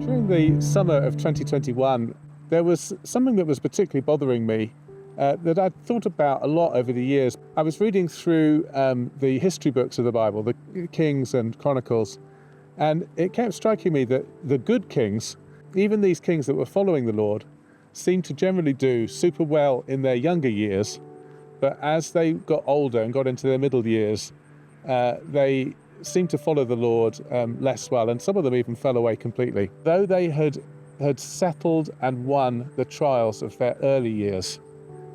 During the summer of 2021, there was something that was particularly bothering me that I'd thought about a lot over the years. I was reading through the history books of the Bible, the Kings and Chronicles, and it kept striking me that the good kings, even these kings that were following the Lord, seemed to generally do super well in their younger years, but as they got older and got into their middle years, they seemed to follow the Lord less well, and some of them even fell away completely. Though they had settled and won the trials of their early years,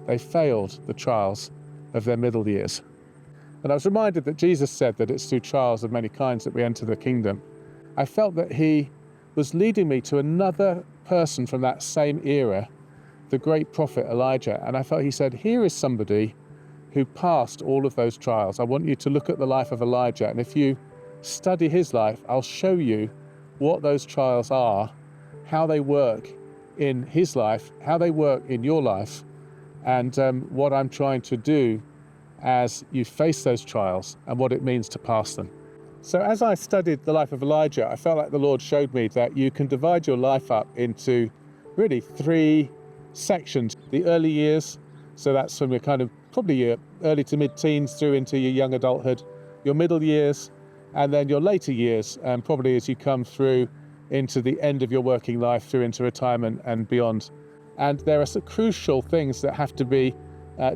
they failed the trials of their middle years. And I was reminded that Jesus said that it's through trials of many kinds that we enter the kingdom. I felt that he was leading me to another person from that same era, the great prophet Elijah. And I felt he said, here is somebody who passed all of those trials. I want you to look at the life of Elijah, and if you study his life, I'll show you what those trials are, how they work in his life, how they work in your life, and what I'm trying to do as you face those trials and what it means to pass them. So as I studied the life of Elijah, I felt like the Lord showed me that you can divide your life up into really three sections. The early years, so that's from your kind of probably your early to mid-teens through into your young adulthood, your middle years, and then your later years, and probably as you come through into the end of your working life, through into retirement and beyond. And there are some crucial things that have to be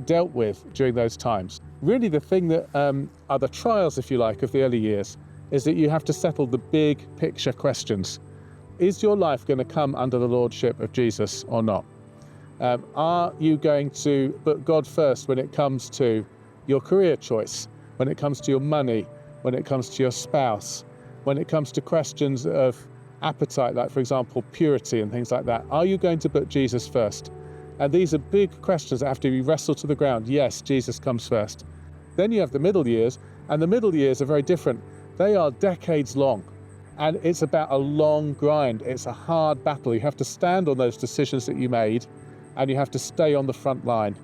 dealt with during those times. Really the thing that are the trials, if you like, of the early years is that you have to settle the big picture questions. Is your life going to come under the lordship of Jesus or not? Are you going to put God first when it comes to your career choice, when it comes to your money, when it comes to your spouse, when it comes to questions of appetite, like for example purity and things like that? Are you going to put Jesus first? And these are big questions that have to be wrestled to the ground. Yes, Jesus comes first. Then you have the middle years, and the middle years are very different. They are decades long, and it's about a long grind. It's a hard battle. You have to stand on those decisions that you made, and you have to stay on the front line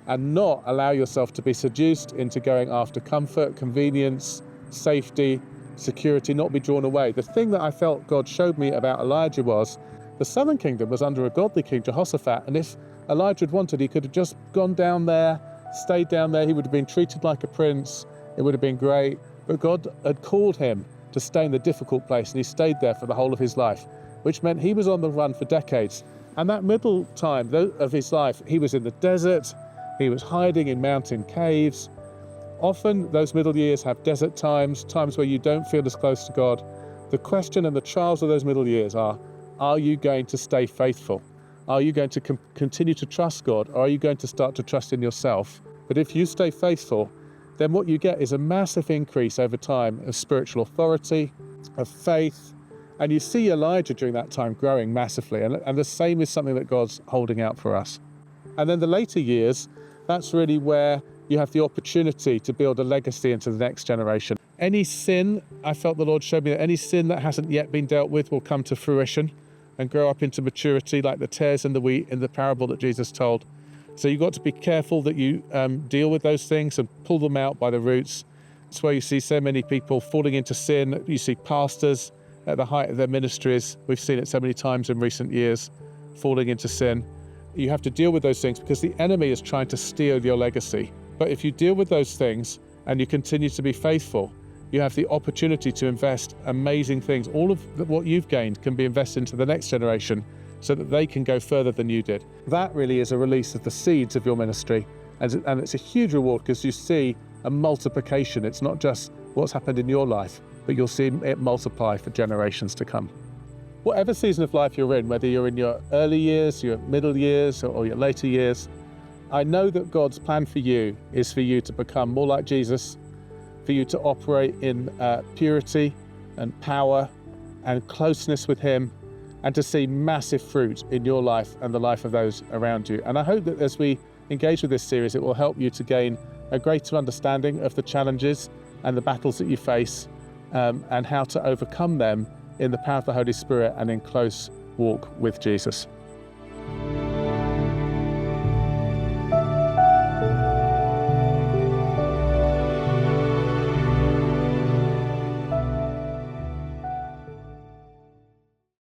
and not allow yourself to be seduced into going after comfort, convenience, safety, security, not be drawn away. The thing that I felt God showed me about Elijah was the southern kingdom was under a godly king, Jehoshaphat, and if Elijah had wanted, he could have just gone down there, stayed down there. He would have been treated like a prince. It would have been great. But God had called him to stay in the difficult place, and he stayed there for the whole of his life, which meant he was on the run for decades. And that middle time of his life, he was in the desert, he was hiding in mountain caves. Often those middle years have desert times where you don't feel as close to God. The question and the trials of those middle years are you going to stay faithful? Are you going to continue to trust God, or are you going to start to trust in yourself? But if you stay faithful, then what you get is a massive increase over time of spiritual authority, of faith, and you see Elijah during that time growing massively, and the same is something that God's holding out for us. And then the later years, that's really where you have the opportunity to build a legacy into the next generation. Any sin, I felt the Lord showed me that any sin that hasn't yet been dealt with will come to fruition and grow up into maturity, like the tares and the wheat in the parable that Jesus told. So you've got to be careful that you deal with those things and pull them out by the roots. It's where you see so many people falling into sin. You see pastors at the height of their ministries, we've seen it so many times in recent years, falling into sin. You have to deal with those things because the enemy is trying to steal your legacy. But if you deal with those things and you continue to be faithful, you have the opportunity to invest amazing things. All of what you've gained can be invested into the next generation so that they can go further than you did. That really is a release of the seeds of your ministry. And it's a huge reward because you see a multiplication. It's not just what's happened in your life, but you'll see it multiply for generations to come. Whatever season of life you're in, whether you're in your early years, your middle years, or your later years, I know that God's plan for you is for you to become more like Jesus, for you to operate in purity and power and closeness with him, and to see massive fruit in your life and the life of those around you. And I hope that as we engage with this series, it will help you to gain a greater understanding of the challenges and the battles that you face, and how to overcome them in the power of the Holy Spirit and in close walk with Jesus.